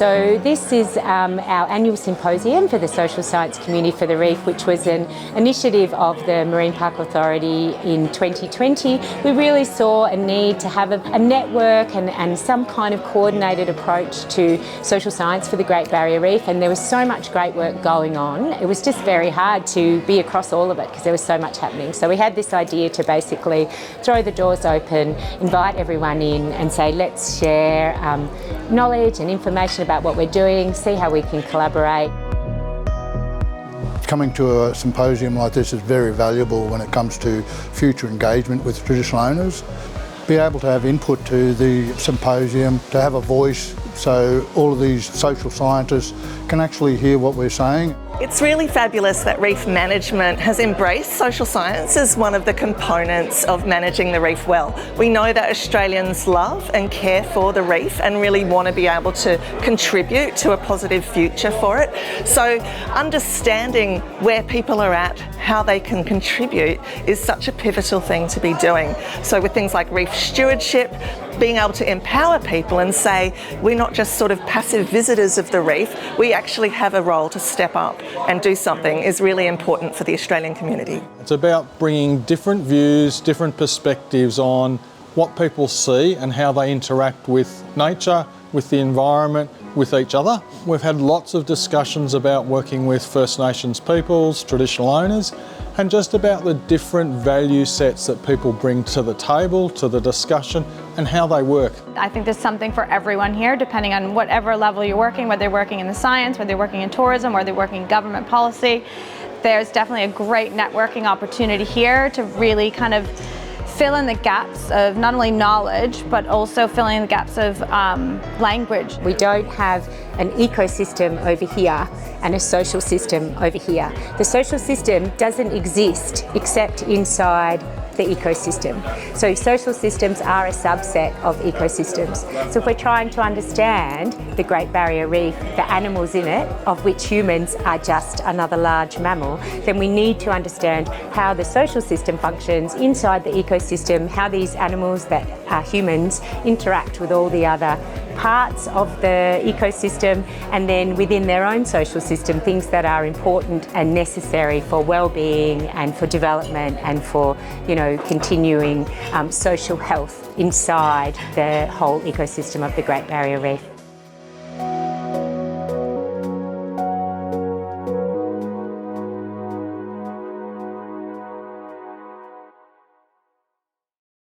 So this is our annual symposium for the social science community for the reef, which was an initiative of the Marine Park Authority in 2020. We really saw a need to have a network and some kind of coordinated approach to social science for the Great Barrier Reef, and there was so much great work going on. It was just very hard to be across all of it because there was so much happening. So we had this idea to basically throw the doors open, invite everyone in and say, let's share knowledge and information about what we're doing, see how we can collaborate. Coming to a symposium like this is very valuable when it comes to future engagement with traditional owners. Be able to have input to the symposium, to have a voice so all of these social scientists can actually hear what we're saying. It's really fabulous that reef management has embraced social science as one of the components of managing the reef well. We know that Australians love and care for the reef and really want to be able to contribute to a positive future for it. So understanding where people are at, how they can contribute is such a pivotal thing to be doing. So with things like reef stewardship, being able to empower people and say, we're not just sort of passive visitors of the reef, we actually have a role to step up and do something is really important for the Australian community. It's about bringing different views, different perspectives on what people see and how they interact with nature, with the environment, with each other. We've had lots of discussions about working with First Nations peoples, traditional owners, and just about the different value sets that people bring to the table, to the discussion, and how they work. I think there's something for everyone here, depending on whatever level you're working, whether you're working in the science, whether you're working in tourism, whether you're working in government policy. There's definitely a great networking opportunity here to really kind of fill in the gaps of not only knowledge, but also filling in the gaps of language. We don't have an ecosystem over here and a social system over here. The social system doesn't exist except inside the ecosystem. So social systems are a subset of ecosystems. So if we're trying to understand the Great Barrier Reef, the animals in it, of which humans are just another large mammal, then we need to understand how the social system functions inside the ecosystem, how these animals that are humans interact with all the other parts of the ecosystem, and then within their own social system, things that are important and necessary for well-being and for development and for, continuing social health inside the whole ecosystem of the Great Barrier Reef.